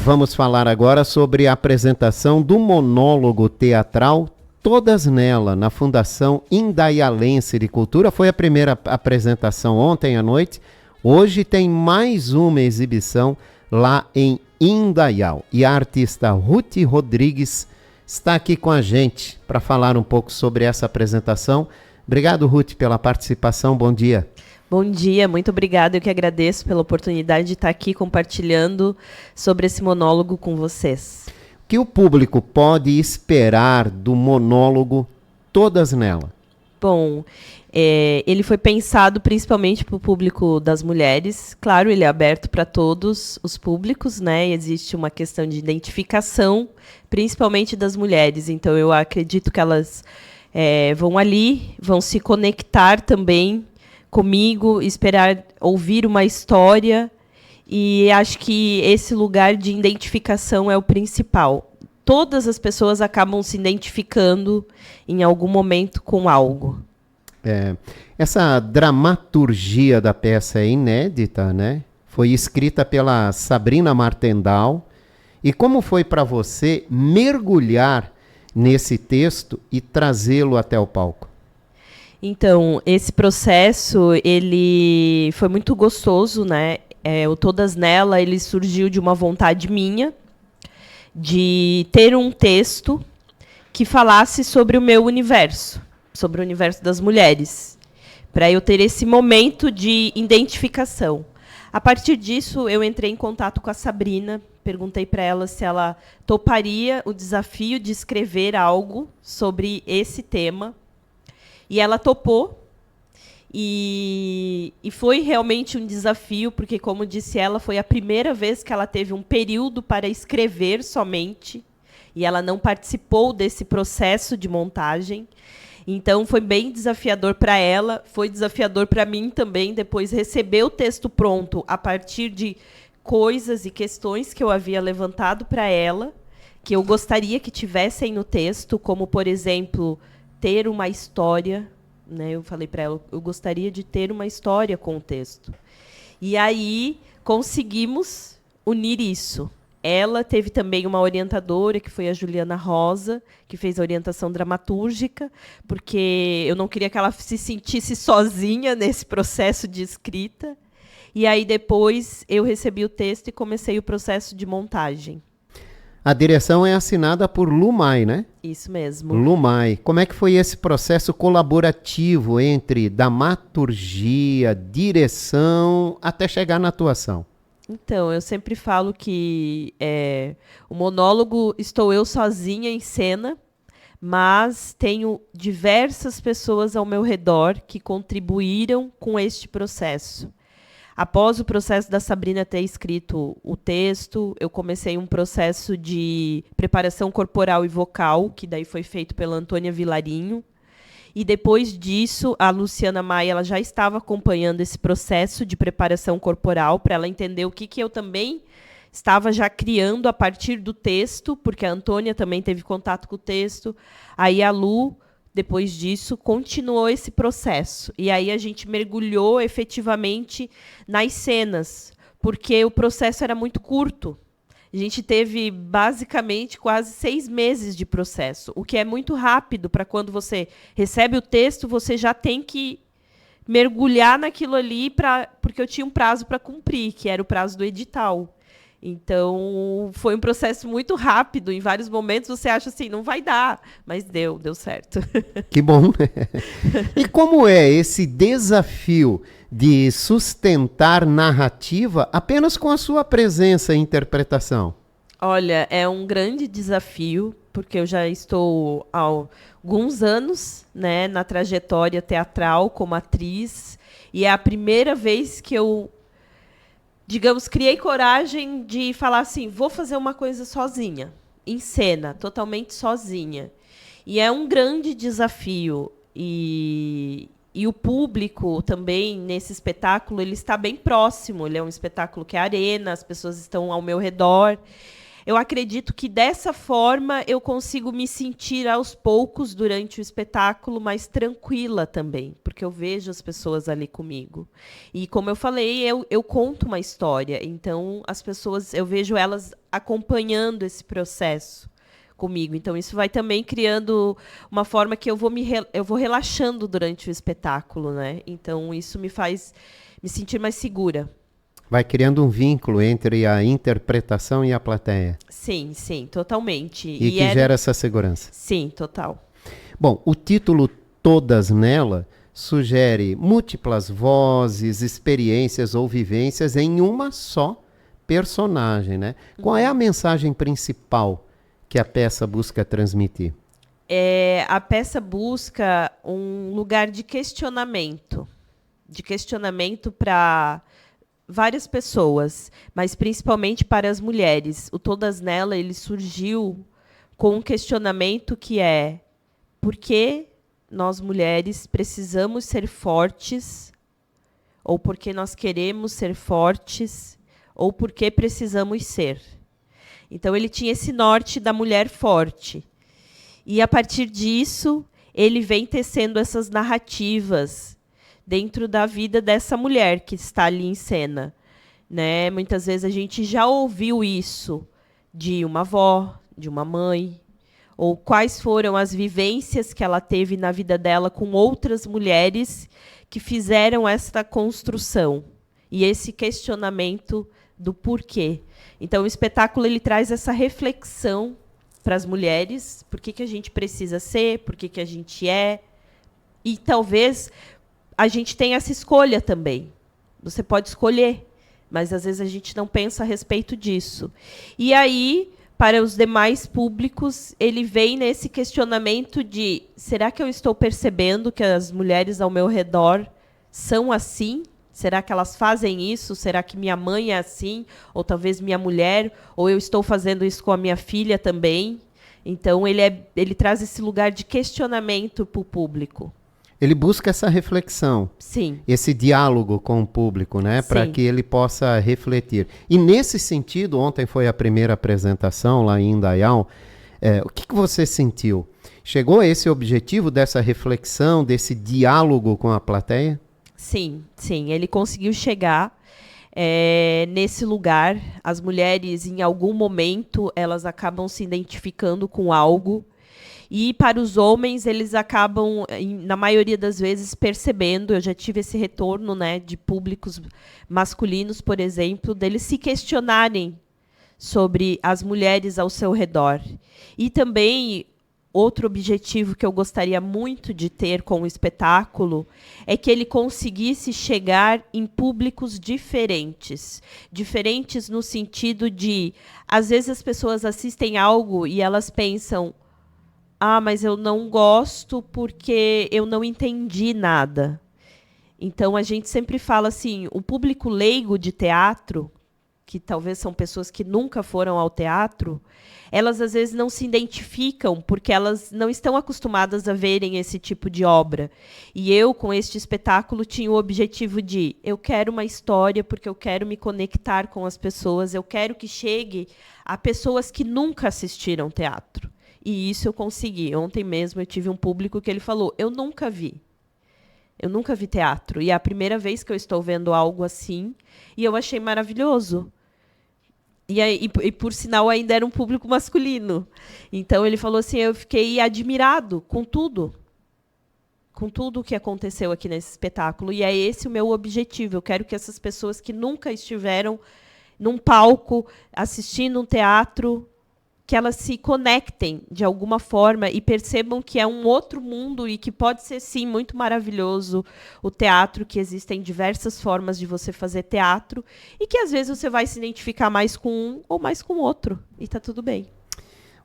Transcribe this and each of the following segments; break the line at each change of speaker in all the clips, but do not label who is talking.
vamos falar agora sobre a apresentação do monólogo teatral Todas Nela, na Fundação Indaialense de Cultura. Foi a primeira apresentação ontem à noite. Hoje tem mais uma exibição lá em Indaial. E a artista Ruth Rodrigues está aqui com a gente para falar um pouco sobre essa apresentação. Obrigado, Ruth, pela participação. Bom dia.
Bom dia, muito obrigada. Eu que agradeço pela oportunidade de estar aqui compartilhando sobre esse monólogo com vocês.
O que o público pode esperar do monólogo Todas Nela?
Bom, ele foi pensado principalmente para o público das mulheres. Claro, ele é aberto para todos os públicos, né? Existe uma questão de identificação, principalmente das mulheres. Então, eu acredito que elas vão ali, vão se conectar também comigo, esperar ouvir uma história, e acho que esse lugar de identificação é o principal. Todas as pessoas acabam se identificando em algum momento com algo.
Essa dramaturgia da peça é inédita, né? Foi escrita pela Sabrina Martendal. E como foi para você mergulhar nesse texto e trazê-lo até o palco?
Então, esse processo, ele foi muito gostoso, né? O Todas Nela, ele surgiu de uma vontade minha de ter um texto que falasse sobre o meu universo, sobre o universo das mulheres, para eu ter esse momento de identificação. A partir disso, eu entrei em contato com a Sabrina, perguntei para ela se ela toparia o desafio de escrever algo sobre esse tema. E ela topou, e foi realmente um desafio, porque, como disse ela, foi a primeira vez que ela teve um período para escrever somente, e ela não participou desse processo de montagem. Então, foi bem desafiador para ela, foi desafiador para mim também, depois receber o texto pronto a partir de coisas e questões que eu havia levantado para ela, que eu gostaria que tivessem no texto, como, por exemplo, ter uma história, né? Eu falei para ela, eu gostaria de ter uma história com o texto. E aí conseguimos unir isso. Ela teve também uma orientadora, que foi a Juliana Rosa, que fez a orientação dramatúrgica, porque eu não queria que ela se sentisse sozinha nesse processo de escrita. E aí depois eu recebi o texto e comecei o processo de montagem.
A direção é assinada por Lumai, né?
Isso mesmo.
Lumai. Como é que foi esse processo colaborativo entre dramaturgia, direção, até chegar na atuação?
Então, eu sempre falo que o monólogo estou eu sozinha em cena, mas tenho diversas pessoas ao meu redor que contribuíram com este processo. Após o processo da Sabrina ter escrito o texto, eu comecei um processo de preparação corporal e vocal, que daí foi feito pela Antônia Vilarinho. E depois disso, a Luciana Maia ela já estava acompanhando esse processo de preparação corporal, para ela entender o que eu também estava já criando a partir do texto, porque a Antônia também teve contato com o texto. Aí a Lu, depois disso, continuou esse processo. E aí a gente mergulhou efetivamente nas cenas, porque o processo era muito curto. A gente teve, basicamente, quase 6 meses de processo, o que é muito rápido para quando você recebe o texto, você já tem que mergulhar naquilo ali, porque eu tinha um prazo para cumprir, que era o prazo do edital. Então, foi um processo muito rápido. Em vários momentos você acha assim, não vai dar, mas deu certo.
Que bom, né? E como é esse desafio de sustentar narrativa apenas com a sua presença e interpretação?
Olha, é um grande desafio, porque eu já estou há alguns anos, né, na trajetória teatral como atriz, e é a primeira vez que eu, digamos, criei coragem de falar assim, vou fazer uma coisa sozinha, em cena, totalmente sozinha. E é um grande desafio. E o público também, nesse espetáculo, ele está bem próximo. Ele é um espetáculo que é arena, as pessoas estão ao meu redor. eu acredito que dessa forma eu consigo me sentir aos poucos durante o espetáculo mais tranquila também, porque eu vejo as pessoas ali comigo. E como eu falei, eu conto uma história, então as pessoas, eu vejo elas acompanhando esse processo comigo. Então isso vai também criando uma forma que eu vou relaxando durante o espetáculo, né? Então isso me faz me sentir mais segura.
Vai criando um vínculo entre a interpretação e a plateia.
Sim, sim, totalmente.
E que gera essa segurança.
Sim, total.
Bom, o título Todas Nela sugere múltiplas vozes, experiências ou vivências em uma só personagem, né? Qual é a mensagem principal que a peça busca transmitir?
A peça busca um lugar de questionamento para várias pessoas, mas principalmente para as mulheres. O Todas Nela, ele surgiu com um questionamento que é: por que nós mulheres precisamos ser fortes, ou por que nós queremos ser fortes, ou por que precisamos ser? Então ele tinha esse norte da mulher forte. E a partir disso, ele vem tecendo essas narrativas dentro da vida dessa mulher que está ali em cena, né? Muitas vezes a gente já ouviu isso de uma avó, de uma mãe, ou quais foram as vivências que ela teve na vida dela com outras mulheres que fizeram esta construção e esse questionamento do porquê. Então o espetáculo ele traz essa reflexão para as mulheres, por que a gente precisa ser, por que a gente é, e talvez a gente tem essa escolha também. Você pode escolher, mas às vezes a gente não pensa a respeito disso. E aí, para os demais públicos, ele vem nesse questionamento de: será que eu estou percebendo que as mulheres ao meu redor são assim? Será que elas fazem isso? Será que minha mãe é assim? Ou talvez minha mulher? Ou eu estou fazendo isso com a minha filha também? Então, ele traz esse lugar de questionamento para o público.
Ele busca essa reflexão,
sim,
esse diálogo com o público, né, para que ele possa refletir. E nesse sentido, ontem foi a primeira apresentação lá em Indaial. O que você sentiu? Chegou a esse objetivo dessa reflexão, desse diálogo com a plateia?
Sim, sim. Ele conseguiu chegar nesse lugar. As mulheres, em algum momento, elas acabam se identificando com algo. E para os homens, eles acabam, na maioria das vezes, percebendo, eu já tive esse retorno, né, de públicos masculinos, por exemplo, deles se questionarem sobre as mulheres ao seu redor. E também, outro objetivo que eu gostaria muito de ter com o espetáculo é que ele conseguisse chegar em públicos diferentes. Diferentes no sentido de, às vezes as pessoas assistem algo e elas pensam: ah, mas eu não gosto porque eu não entendi nada. Então, a gente sempre fala assim, o público leigo de teatro, que talvez são pessoas que nunca foram ao teatro, elas às vezes não se identificam porque elas não estão acostumadas a verem esse tipo de obra. E eu, com este espetáculo, tinha o objetivo de: eu quero uma história porque eu quero me conectar com as pessoas, eu quero que chegue a pessoas que nunca assistiram teatro. E isso eu consegui. Ontem mesmo eu tive um público que ele falou: eu nunca vi teatro. E é a primeira vez que eu estou vendo algo assim. E eu achei maravilhoso. E por sinal, ainda era um público masculino. Então, ele falou assim: eu fiquei admirado com tudo o que aconteceu aqui nesse espetáculo. E é esse o meu objetivo. Eu quero que essas pessoas que nunca estiveram num palco, assistindo um teatro, que elas se conectem de alguma forma e percebam que é um outro mundo e que pode ser, sim, muito maravilhoso o teatro, que existem diversas formas de você fazer teatro e que, às vezes, você vai se identificar mais com um ou mais com o outro. E está tudo bem.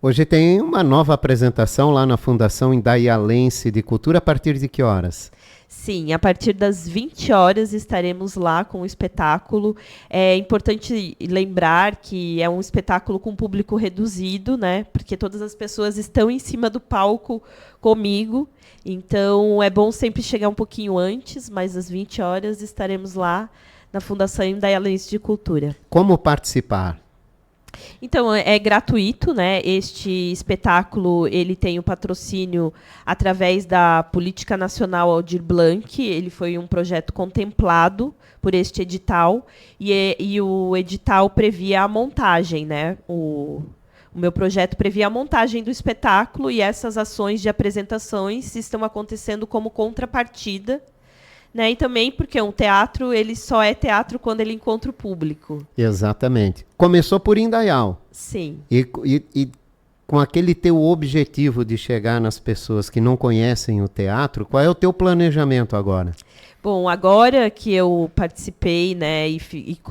Hoje tem uma nova apresentação lá na Fundação Indaialense de Cultura. A partir de que horas?
Sim, a partir das 20 horas estaremos lá com o espetáculo. É importante lembrar que é um espetáculo com público reduzido, né? Porque todas as pessoas estão em cima do palco comigo. Então, é bom sempre chegar um pouquinho antes, mas às 20 horas estaremos lá na Fundação Indaialense de Cultura.
Como participar?
Então, é gratuito, né? Este espetáculo, ele tem o patrocínio através da Política Nacional Aldir Blanc. Ele foi um projeto contemplado por este edital. E o edital previa a montagem, né? O meu projeto previa a montagem do espetáculo e essas ações de apresentações estão acontecendo como contrapartida, né? E também porque um teatro, ele só é teatro quando ele encontra o público.
Exatamente. Começou por Indaial.
Sim.
E com aquele teu objetivo de chegar nas pessoas que não conhecem o teatro, qual é o teu planejamento agora?
Bom, agora que eu participei, né, e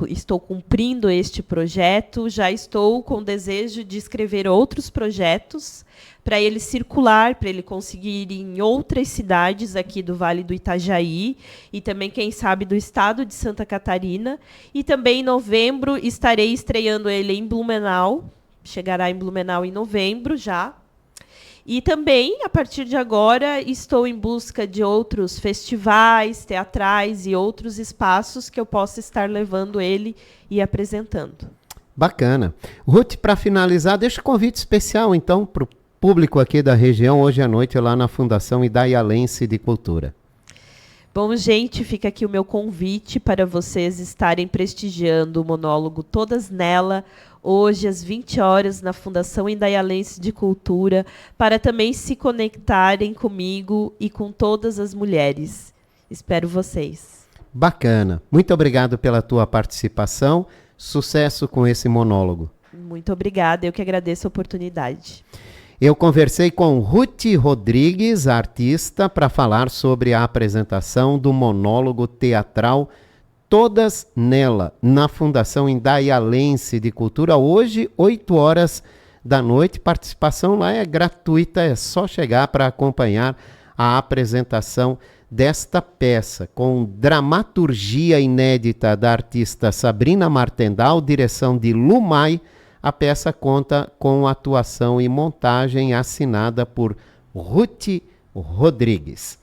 estou cumprindo este projeto, já estou com desejo de escrever outros projetos para ele circular, para ele conseguir ir em outras cidades aqui do Vale do Itajaí e também, quem sabe, do estado de Santa Catarina. E também em novembro estarei estreando ele em Blumenau, chegará em Blumenau em novembro já. E também, a partir de agora, estou em busca de outros festivais, teatrais e outros espaços que eu possa estar levando ele e apresentando.
Bacana. Ruth, para finalizar, deixa um convite especial, então, para o público aqui da região, hoje à noite, lá na Fundação Indaialense de Cultura.
Bom, gente, fica aqui o meu convite para vocês estarem prestigiando o monólogo Todas Nela, hoje às 20 horas, na Fundação Indaialense de Cultura, para também se conectarem comigo e com todas as mulheres. Espero vocês.
Bacana. Muito obrigado pela tua participação. Sucesso com esse monólogo.
Muito obrigada, eu que agradeço a oportunidade.
Eu conversei com Ruth Rodrigues, artista, para falar sobre a apresentação do monólogo teatral Todas Nela, na Fundação Indaialense de Cultura, hoje, 8 horas da noite. Participação lá é gratuita, é só chegar para acompanhar a apresentação desta peça, com dramaturgia inédita da artista Sabrina Martendal, direção de Lumai. A peça conta com atuação e montagem assinada por Ruth Rodrigues.